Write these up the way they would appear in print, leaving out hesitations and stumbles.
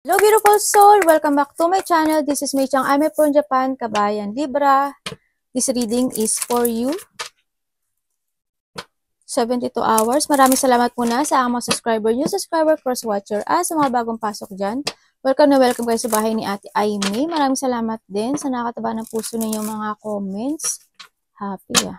Hello beautiful soul! Welcome back to my channel. This is Mei Chang. I'm from Japan, Kabayan Libra. This reading is for you. 72 hours. Maraming salamat muna sa mga subscriber, new subscriber, cross watcher, at sa mga bagong pasok dyan. Welcome na welcome kayo sa bahay ni Ate Aimee. Maraming salamat din sa nakataba ng puso ninyong mga comments. Happy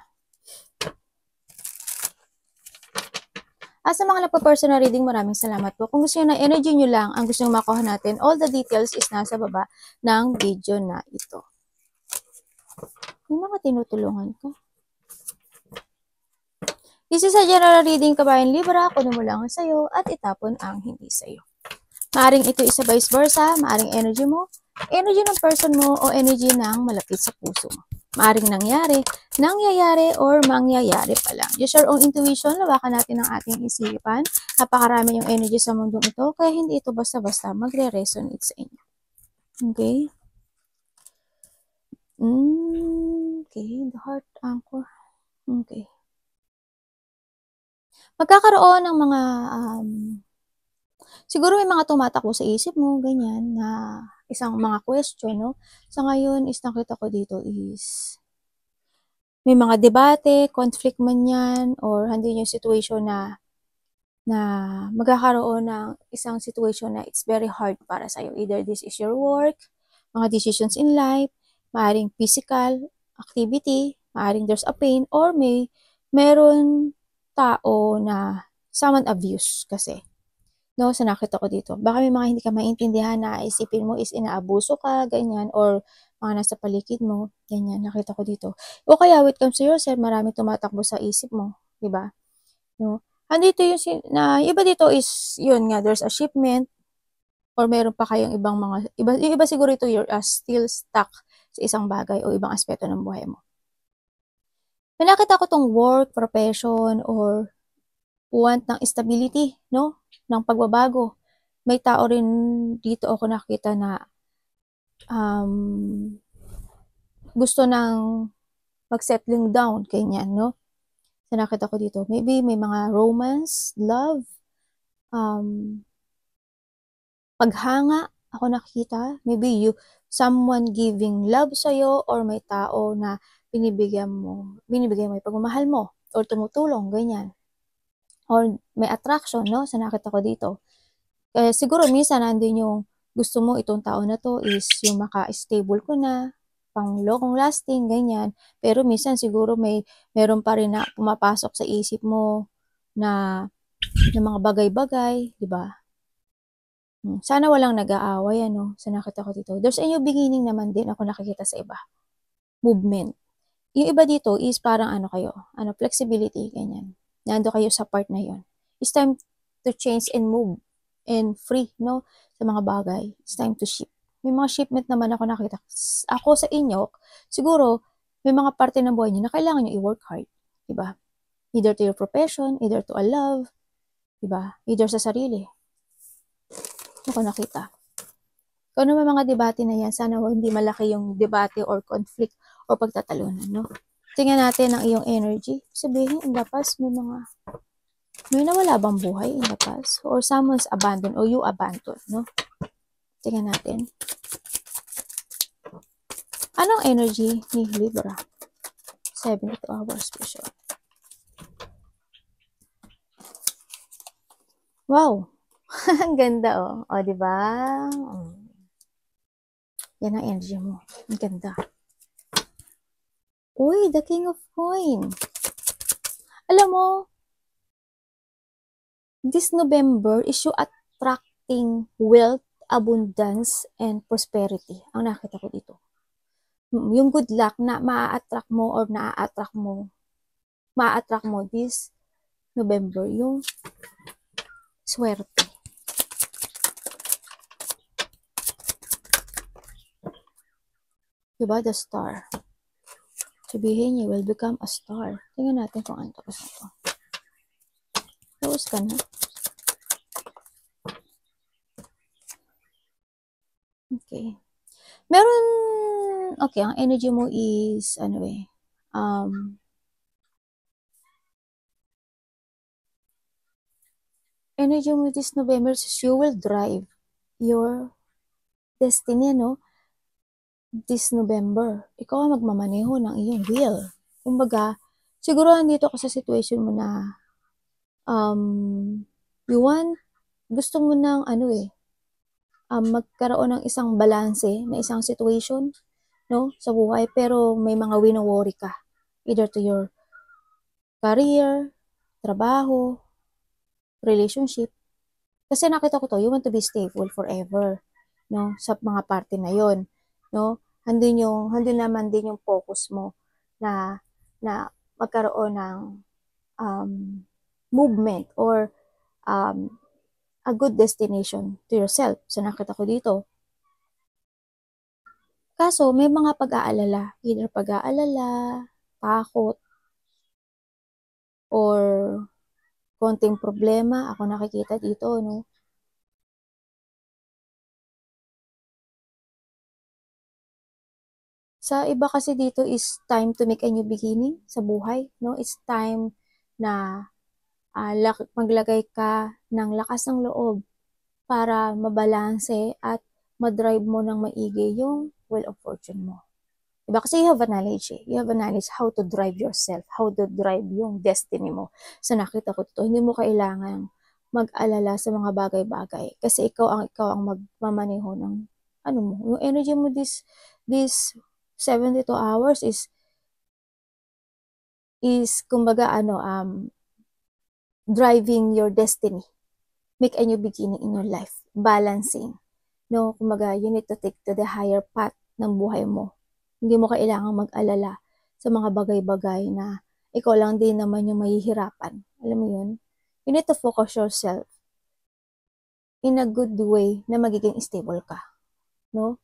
At sa mga nagpa-personal reading, maraming salamat po. Kung gusto nyo na energy nyo lang, ang gusto nyo makuha natin, all the details is nasa baba ng video na ito. May mga tinutulungan ko. This is a general reading, Kabayan Libra. Kunin mo lang ang sayo at itapon ang hindi sayo. Maaring ito isa vice versa, maaring energy mo, energy ng person mo, o energy ng malapit sa puso mo. Maaring nangyayari, or mangyayari pa lang. Use your own intuition, lawakan natin ang ating isipan. Napakarami yung energy sa mundong ito, kaya hindi ito basta-basta magre-resonate sa inyo. Okay? Okay, the heart anchor. Okay. Magkakaroon ng mga, siguro may mga tumatakbo sa isip mo, ganyan, na isang mga question, no? Sa ngayon, is nakita ko dito is, may mga debate, conflict man yan, or hindi yung situation na magkakaroon ng isang situation na it's very hard para sa'yo. Either this is your work, mga decisions in life, maaaring physical activity, maaaring there's a pain, or meron tao na someone abuse kasi. No, sa nakita ko dito. Baka may mga hindi ka maintindihan na isipin mo is inaabuso ka, ganyan, or mga nasa paligid mo, ganyan, nakita ko dito. O kaya, when it comes to yourself, marami tumatakbo sa isip mo, di ba? No? Andito yung, iba dito is, yun nga, there's a shipment, or meron pa kayong ibang mga, yung iba siguro ito, you're still stuck sa isang bagay o ibang aspeto ng buhay mo. May nakita ko tong work, profession, or want ng stability, no? Ng pagbabago. May tao rin dito ako nakita na gusto ng mag-settling down, ganyan, no? So, nakita ko dito, maybe may mga romance, love, paghanga, ako nakita, maybe someone giving love sa'yo, or may tao na binibigyan mo yung pagmamahal mo, or tumutulong, ganyan. Or may attraction, no? So, nakita ko dito. Siguro minsan nandun yung gusto mo itong tao na to is yung maka-stable ko na, pang long lasting, ganyan. Pero minsan siguro meron pa rin na pumapasok sa isip mo na mga bagay-bagay, di ba? Sana walang nag-aaway, ano? So, nakita ko dito. There's a new beginning naman din ako nakikita sa iba. Movement. Yung iba dito is parang flexibility, ganyan. Nando kayo sa part na yon. It's time to change and move and free, no? Sa mga bagay. It's time to shift. May mga shipment naman ako nakita. Ako sa inyo, siguro, may mga parte ng buhay niyo na kailangan niyo i-work hard. Diba? Either to your profession, either to a love, diba? Either sa sarili. Ako nakita. Kung ano mga debate na yan, sana hindi malaki yung debate or conflict or pagtatalunan, no? Tingnan natin ang iyong energy. Sabihin, in the past, may nawala bang buhay in the past? Or someone's abandoned or you abandoned, no? Tingnan natin. Anong energy ni Libra? 72 hours special. Wow! Ang ganda, oh. O, diba? Yan ang energy mo. Ang ganda. Uy, the King of Coins. Alam mo, this November is you attracting wealth, abundance, and prosperity. Ang nakita ko dito. Yung good luck na maa-attract mo this November, yung swerte. Diba, the star? Sabihin niya, will become a star. Tingnan natin kung ano tapos na ito. Tapos ka na. Okay. Meron, okay, ang energy mo is, energy mo this November is you will drive. your destiny, no? This November, ikaw ang magmamaneho ng iyong will. Kumbaga, siguro nandito ka sa situation mo na you want, gusto mo ng magkaroon ng isang balanse na isang situation, no, sa buhay, pero may mga wino-worry ka either to your career, trabaho, relationship. Kasi nakita ko to, you want to be stable forever, no, sa mga parte na yon, no. Handun naman din yung focus mo na magkaroon ng movement or a good destination to yourself. So nakita ko dito. Kaso may mga pag-aalala, either pag-aalala, takot, or konting problema ako nakikita dito, no. Sa iba kasi dito is time to make a new beginning sa buhay, no. It's time na maglagay ka ng lakas ng loob para mabalanse at madrive mo ng maigi yung wheel of fortune mo. Diba? Kasi you have a knowledge eh. You have a knowledge how to drive yourself, how to drive yung destiny mo. So nakita ko ito, hindi mo kailangan mag-alala sa mga bagay-bagay. Kasi ikaw ang magmamaneho ng mo. Yung energy mo this 72 hours is kumbaga driving your destiny. Make a new beginning in your life. Balancing. No, kumbaga, you need to take to the higher path ng buhay mo. Hindi mo kailangang mag-alala sa mga bagay-bagay na ikaw lang din naman yung mahihirapan. Alam mo yun? You need to focus yourself in a good way na magiging stable ka. No?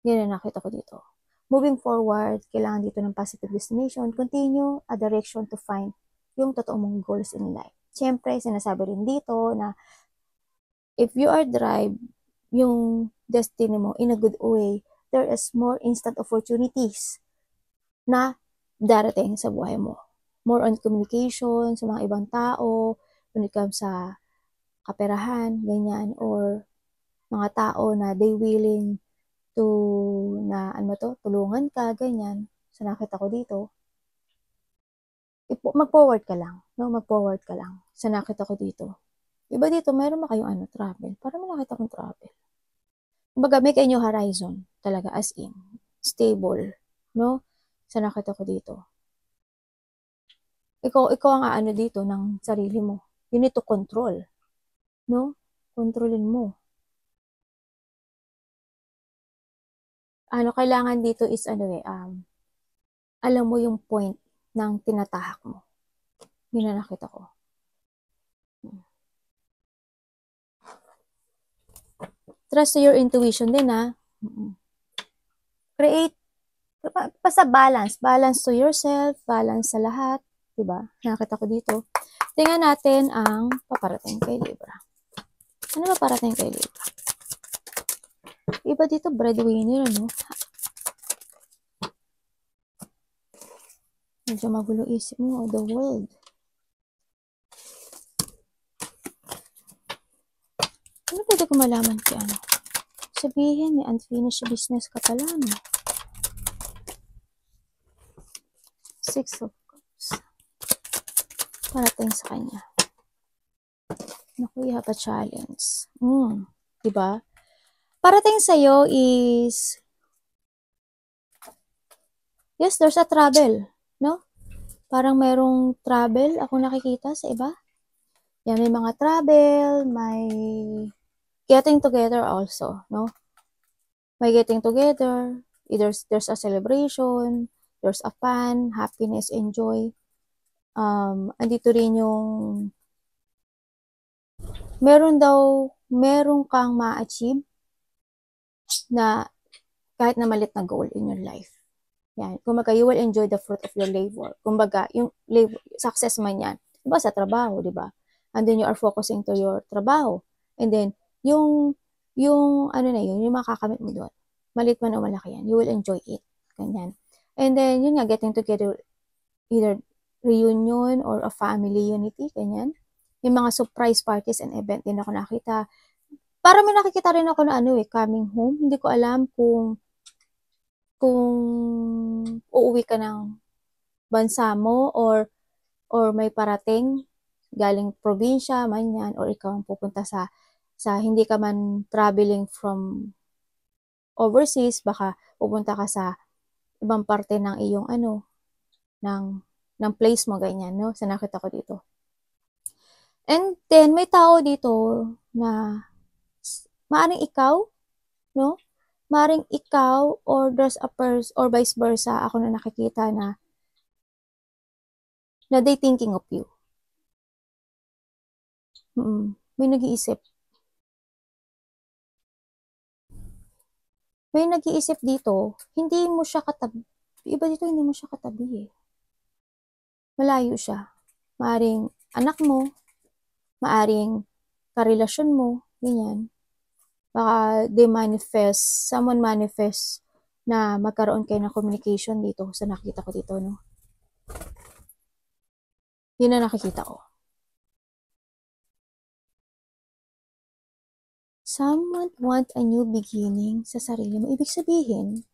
Yan ang nakita ko dito. Moving forward, kailangan dito ng positive destination. Continue a direction to find yung totoo mong goals in life. Siyempre, sinasabi rin dito na if you are drive yung destiny mo in a good way, there is more instant opportunities na darating sa buhay mo. More on communication sa mga ibang tao, when it comes sa kaperahan, ganyan, or mga tao na they willing to, tulungan ka, ganyan. So nakita ko dito, mag-forward ka lang, no? Mag-forward ka lang. So nakita ko dito. Iba dito, mayroon ba kayong travel? Parang nakita kong travel. Kumbaga, make a new horizon talaga, as in, stable, no? So nakita ko dito. Ikaw ang dito ng sarili mo. You need to control, no? Kontrolin mo. Kailangan dito is alam mo yung point ng tinatahak mo. Yun na nakita ko. Trust your intuition din, ha? Create, basta balance to yourself, balance sa lahat, diba? Nakita ko dito. Tingnan natin ang paparating kay Libra. Ano ba parating kay Libra? Iba dito, breadwinner, ano? Medyo magulo isip mo, the world. Ano pwede ko malaman kay Sabihin, may unfinished business ka pala, no? Six of Cups. Parating sa kanya. Naku, you have a challenge. Diba? Parating sa'yo is, yes, there's a travel, no? Parang mayroong travel ako nakikita sa iba. Yan, may mga travel, may getting together also, no? May getting together, either there's a celebration, there's a fun, happiness, enjoy. Andito rin yung meron kang ma-achieve na kahit na malit na goal in your life. Yan. Kumbaga, you will enjoy the fruit of your labor. Kumbaga, yung labor, success man yan. Diba sa trabaho, diba? And then you are focusing to your trabaho. And then, yung makakamit mo doon. Malit man o malaki yan. You will enjoy it. Ganyan. And then, yun nga, getting together, either reunion or a family unity, ganyan. Yung mga surprise parties and event din ako nakita. Para may nakikita rin ako na ano coming home. Hindi ko alam kung uuwi ka ng bansa mo or may parating galing probinsya man yan or ikaw ang pupunta sa hindi ka man traveling from overseas, baka pupunta ka sa ibang parte ng iyong ano ng place mo ganyan no sa nakita ko dito. And then may tao dito na maaring ikaw no maaring ikaw or there's a person or vice versa ako na nakikita na they thinking of you. May nag-iisip. May nag-iisip dito, hindi mo siya katabi. Iba dito, hindi mo siya katabi eh. Malayo siya. Maaring anak mo, maaring karelasyon mo, ganyan. Baka someone manifest na magkaroon kayo ng communication dito sa nakita ko dito, no? Yun na nakikita ko. Someone want a new beginning sa sarili mo. Ibig sabihin,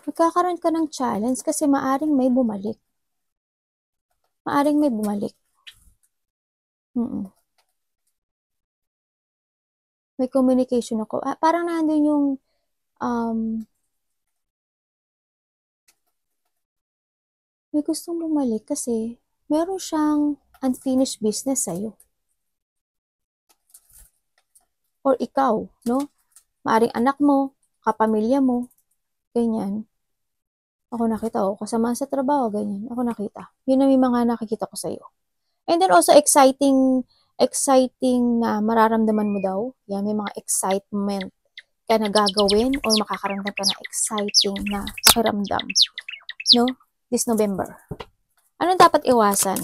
magkakaroon ka ng challenge kasi maaring may bumalik. Maaring may bumalik. May communication ako. Parang nandun yung may gustong bumalik kasi meron siyang unfinished business sa'yo. Or ikaw, no? Maaring anak mo, kapamilya mo, ganyan. Ako nakita, kasama sa trabaho, ganyan. Ako nakita. Yun ang may mga nakikita ko sa'yo. And then also exciting na mararamdaman mo daw. Yan, may mga excitement ka na gagawin or makakaramdam ka ng exciting na pakiramdam. No? This November. Anong dapat iwasan?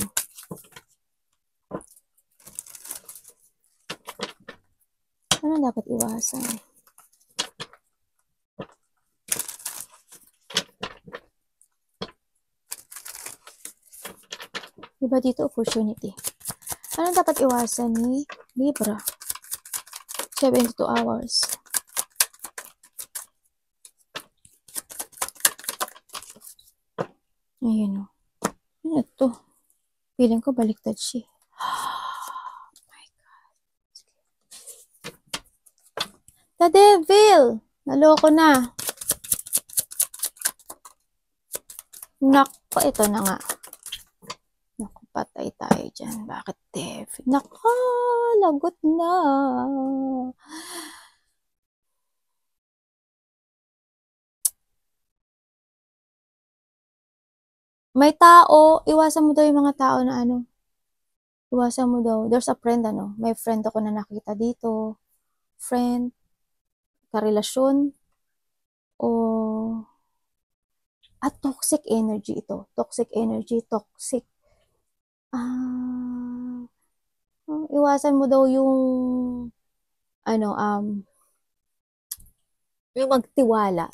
Anong dapat iwasan? Diba dito opportunity? Anong dapat iwasan ni Libra? 72 hours. Ayan o. Ano to? Feeling ko baliktad siya. Oh my God. The devil! Naloko na. Naku, ito na nga. Naku, patay tayo dyan. Bakit devil? Naku, lagot na. May tao, iwasan mo daw yung mga tao na ano. Iwasan mo daw. There's a friend ano. May friend ako na nakita dito. Friend, karelasyon, o toxic energy ito. Toxic energy, toxic. Iwasan mo daw yung yung magtiwala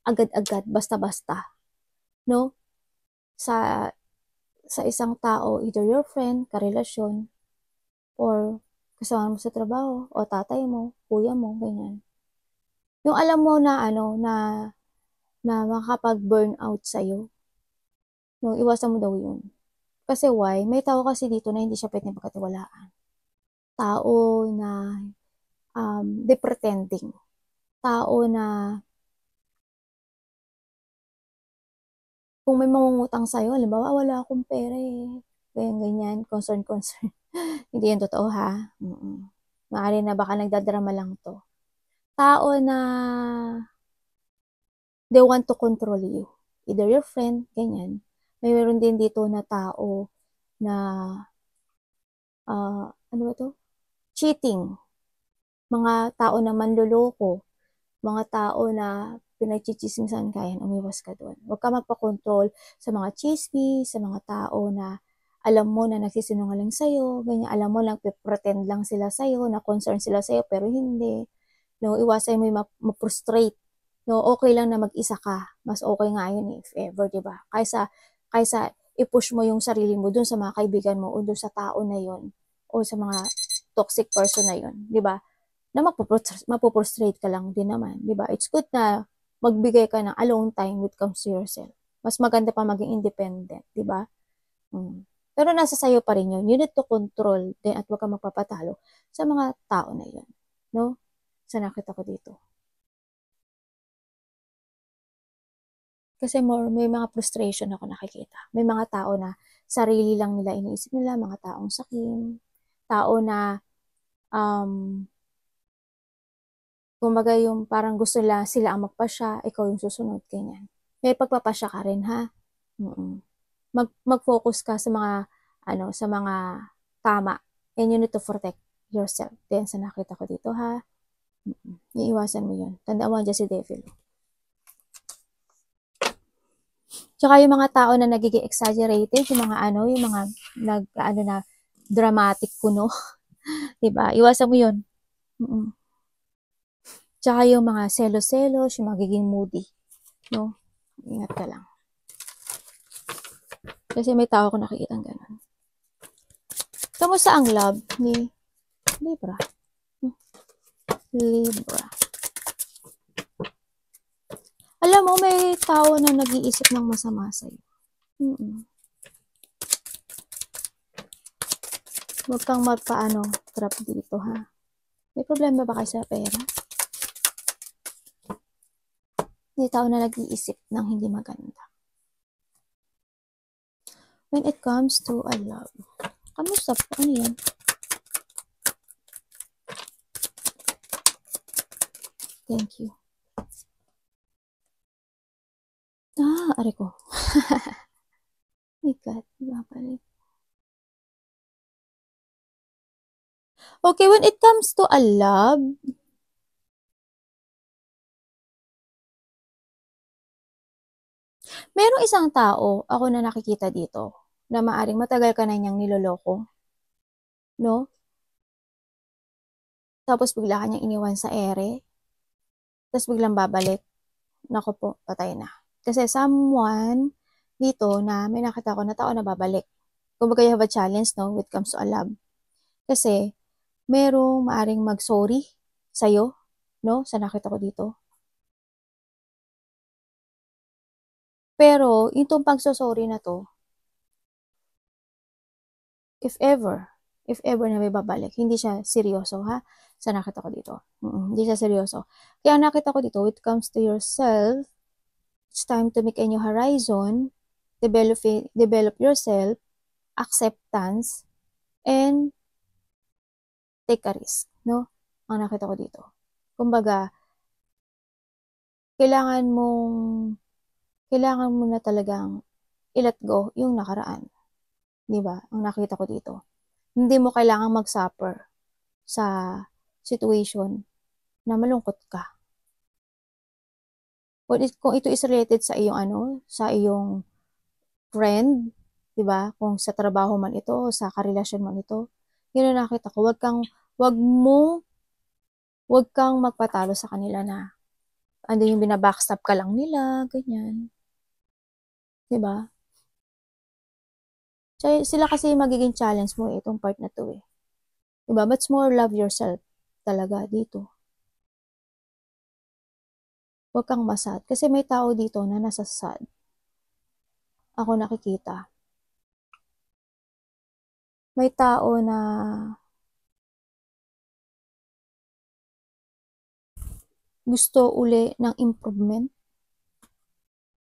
agad-agad, basta-basta. No? Sa isang tao, either your friend, karelasyon, or kasama mo sa trabaho, o tatay mo, kuya mo, ganyan. Yung alam mo na na makakapag-burn out sa'yo, no, iwasan mo daw yun. Kasi why? May tao kasi dito na hindi siya pwede magkatiwalaan. Tao na pretending. Tao na kung may mangungutang sa'yo, halimbawa, wala akong pera eh. Ganyan, concern. Hindi yan totoo ha. Maaari na baka nagdadrama lang to. Tao na they want to control you. Either your friend, ganyan. May meron din dito na tao na ano ba to? Cheating. Mga tao na manloloko. Mga tao na pinagchichismisan ka yan, umiwas ka doon. Huwag ka magpakontrol sa mga chismis, sa mga tao na alam mo na nagsisinungaling sa'yo, ganyan, alam mo lang, pretend lang sila sa'yo, na concern sila sa'yo, pero hindi. No, iwasan mo yung ma-frustrate. No, okay lang na mag-isa ka. Mas okay nga yun if ever, diba? Kaysa i-push mo yung sarili mo dun sa mga kaibigan mo o dun sa tao na yun o sa mga toxic person na yun, di ba? Na mapuprostrate ka lang din naman, di ba? It's good na magbigay ka ng alone time when it comes to yourself. Mas maganda pa maging independent, di ba? Pero nasa sayo pa rin yun. You need to control din at huwag kang magpapatalo sa mga tao na yun. No? Sa nakita ko dito. Kasi may mga frustration ako nakikita. May mga tao na sarili lang nila iniisip nila, mga taong sakim, tao na kumbaga yung parang gusto sila ang magpasya, ikaw yung susunod, ganyan. May pagpapasya ka rin, ha? Mag-focus ka sa mga, sa mga tama. And you need to protect yourself. Then, sa nakita ko dito, ha? Iiwasan mo yun. Tandaan mo dyan si Devil. Tsaka yung mga tao na nagiging exaggerated, yung mga yung mga na dramatic kuno. Diba? Iwasan mo yun. Tsaka yung mga selos-selos, yung magiging moody. No? Ingat ka lang. Kasi may tao ko nakikita ng ganun. Kamusta ang love ni Libra? Libra. Alam mo, may tao na nag-iisip ng masama sa'yo. Huwag kang trap dito, ha? May problema ba kayo sa pera? May tao na nag-iisip ng hindi maganda. When it comes to a love, kamusta po? Ano yan? Thank you. Ari ko. My God, babalik. Okay, when it comes to a love, merong isang tao, ako na nakikita dito, na maaring matagal ka na niyang niloloko. No? Tapos bigla ka niyang iniwan sa ere. Tapos biglang babalik. Naku po, patay na. Kasi someone dito na may nakita ko na tao na babalik. Kumbaga you have a challenge, no, when it comes to a love. Kasi merong maaring mag-sorry sa'yo, no, sa nakita ko dito. Pero, itong pagsosorry na to, if ever na may babalik, hindi siya seryoso, ha? Sa nakita ko dito. Hindi siya seryoso. Kaya nakita ko dito, when it comes to yourself, it's time to make a new horizon, develop yourself, acceptance, and take a risk, no? Ang nakita ko dito. Kumbaga, kailangan mo na talagang i-let go yung nakaraan. Di ba? Ang nakita ko dito. Hindi mo kailangang mag-suffer sa situation na malungkot ka. Kung ito is related sa iyong sa iyong friend, 'di ba? Kung sa trabaho man ito o sa karelasyon man ito, yun ang nakita ko. Wag kang magpatalo sa kanila na yung binabackstab ka lang nila, ganyan. 'Di ba? Sila kasi magiging challenge mo itong part na to, eh. 'Di ba? Much more love yourself talaga dito. Huwag kang masad. Kasi may tao dito na nasa sad. Ako nakikita. May tao na gusto uli ng improvement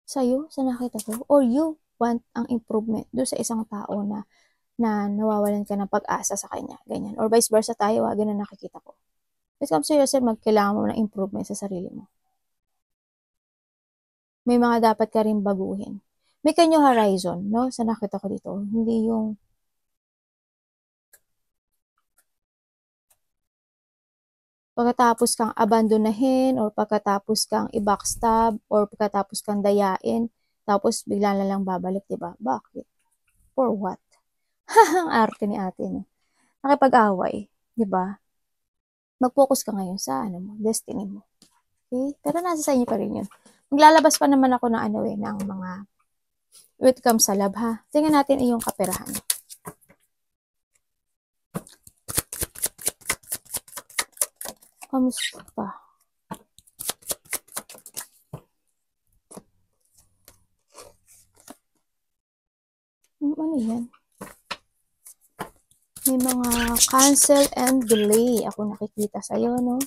sa'yo, sa nakita ko. Or you want ang improvement doon sa isang tao na nawawalan ka ng pag-asa sa kanya. Ganyan. Or vice versa tayo, ganun nakikita ko. When it comes to yourself, magkailangan mo ng improvement sa sarili mo. May mga dapat ka rin baguhin. May new horizon, no? Sa nakita ko dito. Hindi yung pagkatapos kang abandonahin or pagkatapos kang i-backstab or pagkatapos kang dayain, tapos bigla na lang babalik, diba? Bakit? For what? Ang arte ni ate, no? Nakipag-away, diba? Mag-focus ka ngayon sa destiny mo. Okay? Pero nasa sa inyo pa rin yun. Maglalabas pa naman ako ng ng mga when it comes sa love, ha? Tingnan natin yung kaperahan. Kamusta? Ano yan? May mga cancel and delay ako nakikita sa'yo, no?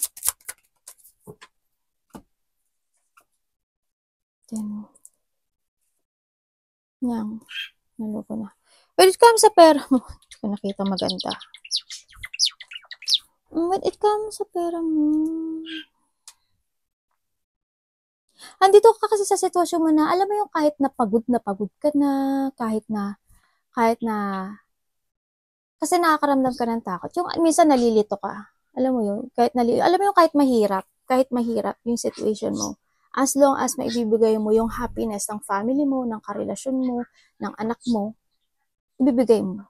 Yan. Naloko na. When it comes sa pera mo, hindi ko nakita maganda. When it comes sa pera mo, andito ka kasi sa sitwasyon mo na, alam mo yung kahit na pagod ka na, kahit na, kasi nakakaramdam ka ng takot. Yung minsan nalilito ka. Alam mo yun, alam mo yung kahit mahirap yung situation mo. As long as maibibigay mo yung happiness ng family mo, ng karelasyon mo, ng anak mo, ibibigay mo.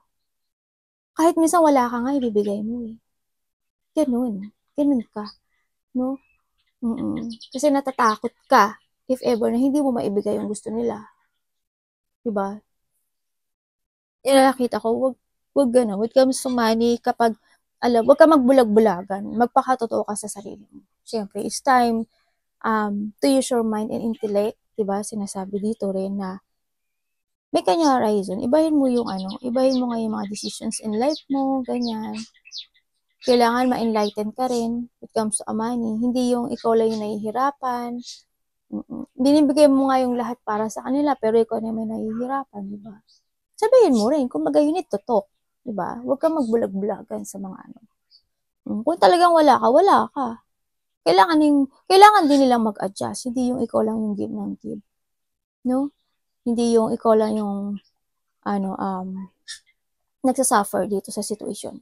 Kahit minsan wala ka nga, ibibigay mo eh. Ganun ka, no? Kasi natatakot ka if ever na hindi mo maibigay yung gusto nila. Diba? Nakita ko, wag gano'n. When it comes to money, kapag, wag ka magbulag-bulagan. Magpakatotoo ka sa sarili mo. Siyempre, it's time to use your mind and intellect. Diba? Sinasabi dito rin na may kanya horizon. Ibahin mo yung nga yung mga decisions in life mo, ganyan. Kailangan ma-enlighten ka rin when it comes to money. Hindi yung ikaw lang yung nahihirapan. Binibigay mo nga yung lahat para sa kanila, pero ikaw naman nahihirapan, diba? Sabihin mo rin, kung you need to talk, diba? Huwag kang magbulag-bulagan sa mga Kung talagang wala ka. Kailangan din nilang mag-adjust, hindi yung ikaw lang yung give ng give. No? Hindi yung ikaw lang yung, nagsasuffer dito sa situation.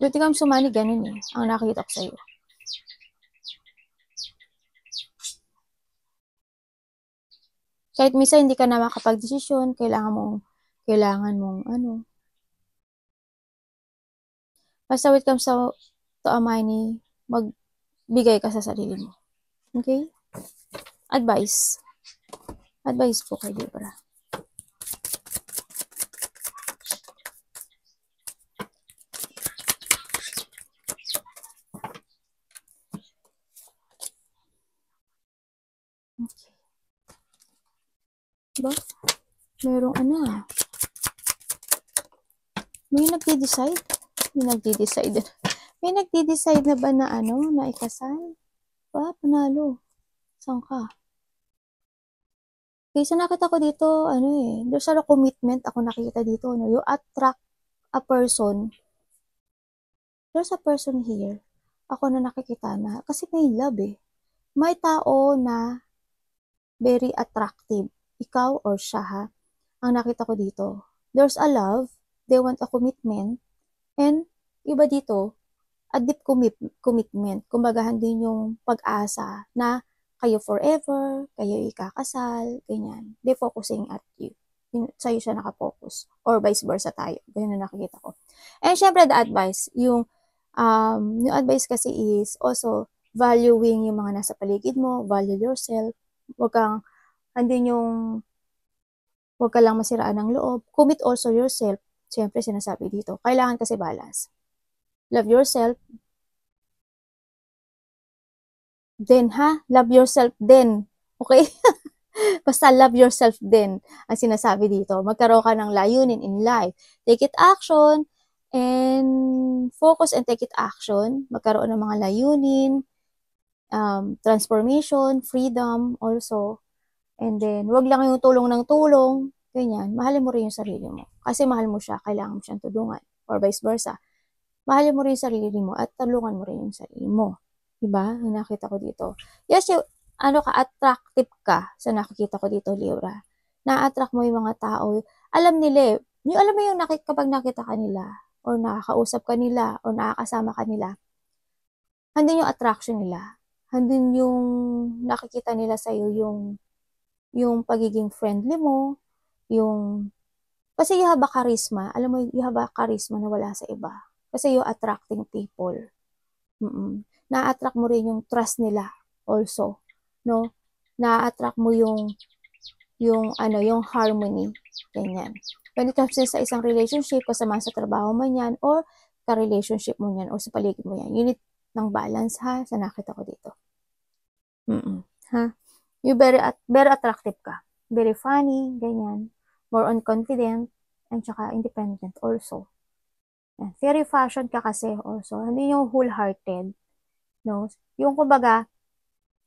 Buti kang sumani, ganun eh. Ang nakikita ko sa'yo. Kahit minsan hindi ka na makapag-desisyon, kailangan mong basta when it comes to money, magbigay ka sa sarili mo. Okay? Advice po kay Libra. Okay. Diba? Merong may nagde-decide na ba na na ikasal? Ba, panalo. Saan ka? Okay, so nakita ko dito, there's a commitment ako nakita dito, no? You attract a person. There's a person here. Ako na nakikita na, kasi may love eh. May tao na very attractive. Ikaw or siya ha. Ang nakita ko dito. There's a love. They want a commitment. And iba dito, a deep commitment. Kumbaga, din yung pag-asa na kayo forever, kayo ikakasal, ganyan. They focusing at you. Sa'yo siya nakafocus. Or vice versa tayo. Ganyan na nakikita ko. And syempre, the advice, yung advice kasi is also valuing yung mga nasa paligid mo, value yourself, wag ka lang masiraan ng loob. Commit also yourself. Siyempre, sinasabi dito, kailangan kasi balance. Love yourself. Then, love yourself then. Okay? Basta love yourself then. Ang sinasabi dito, magkaroon ka ng layunin in life. Take it action and focus and take it action. Magkaroon ng mga layunin, transformation, freedom also. And then, wag lang yung tulong ng tulong, ganyan. Mahalin mo rin yung sarili mo. Kasi mahal mo siya, kailangan mo siyang tulungan. Or vice versa. Mahalin mo rin yung sarili mo at tulungan mo rin yung sarili mo. Diba? Ang nakita ko dito. Yes, yung, attractive ka sa nakikita ko dito, Libra. Na-attract mo yung mga tao. Alam nila, alam mo yung kapag nakita ka nila, or nakakausap ka nila, or nakakasama ka nila, handin yung attraction nila. Handin yung nakikita nila sa'yo yung pagiging friendly mo, kasi you have a charisma, alam mo, you have a charisma na wala sa iba. Kasi you're attracting people. Na-attract mo rin yung trust nila also, no? Na-attract mo yung harmony, ganyan. When it comes sa isang relationship, kasama sa trabaho man yan, or ka-relationship mo yan o sa paligid mo yan. You need ng balance, ha? Sa nakita ko dito. Ha? You very attractive ka. Very funny, ganyan. More on confident, and saka independent also. Yan. Very fashion ka kasi also. Hindi yung wholehearted. No? Yung kumbaga,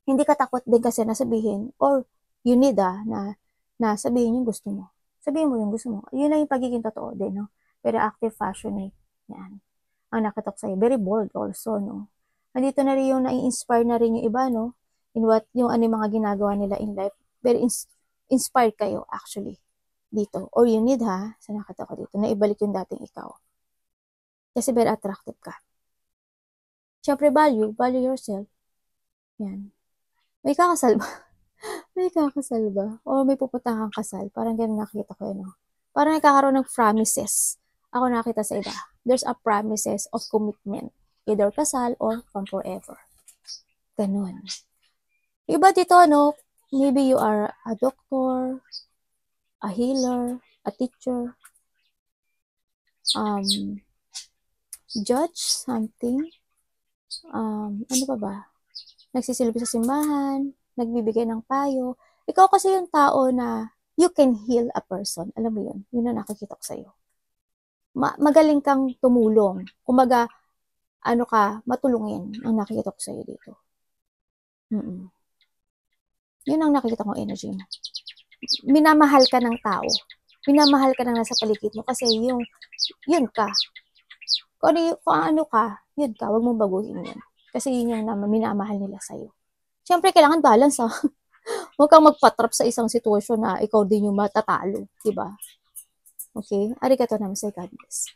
hindi ka takot din kasi na sabihin, or you need na sabihin yung gusto mo. Sabihin mo yung gusto mo. Yun lang yung pagiging totoo din, no? Very active, passionate. Yan. Ang nakatok sa'yo. Very bold also, no? Nandito na rin yung nai-inspire na rin yung iba, no? In what, yung ano yung mga ginagawa nila in life. Very inspired kayo, actually. Dito. Or you need, ha? Sa nakatok ko dito. Na ibalik yung dating ikaw. Kasi very attractive ka. Siyempre, value yourself. Yan. May kakasal ba? May kakasal ba? O may pupunta kang kasal? Parang ganun nakita ko yun, no? Parang nagkakaroon ng promises. Ako nakita sa iba. There's a promises of commitment. Either kasal or from forever. Ganun. Iba dito, no? Maybe you are a doctor, a healer, a teacher, judge, something. Ano pa ba? Nagsisilbi sa simbahan, nagbibigay ng payo. Ikaw kasi yung tao na you can heal a person. Alam mo yun? Yun na nakikita ko sa'yo. Magaling kang tumulong. Kumaga, matulungin ang nakikita ko sa'yo dito. Yun ang nakikita kong energy mo. Minamahal ka ng tao. Minamahal ka ng nasa paligid mo kasi yun ka. Kung ano ka, yun ka. Huwag mong baguhin yun. Kasi yun yung minamahal nila sa'yo. Siyempre, kailangan balance, ha? Huwag kang magpatrap sa isang sitwasyon na ikaw din yung matatalo. Diba? Okay? Arigato namaste, God bless.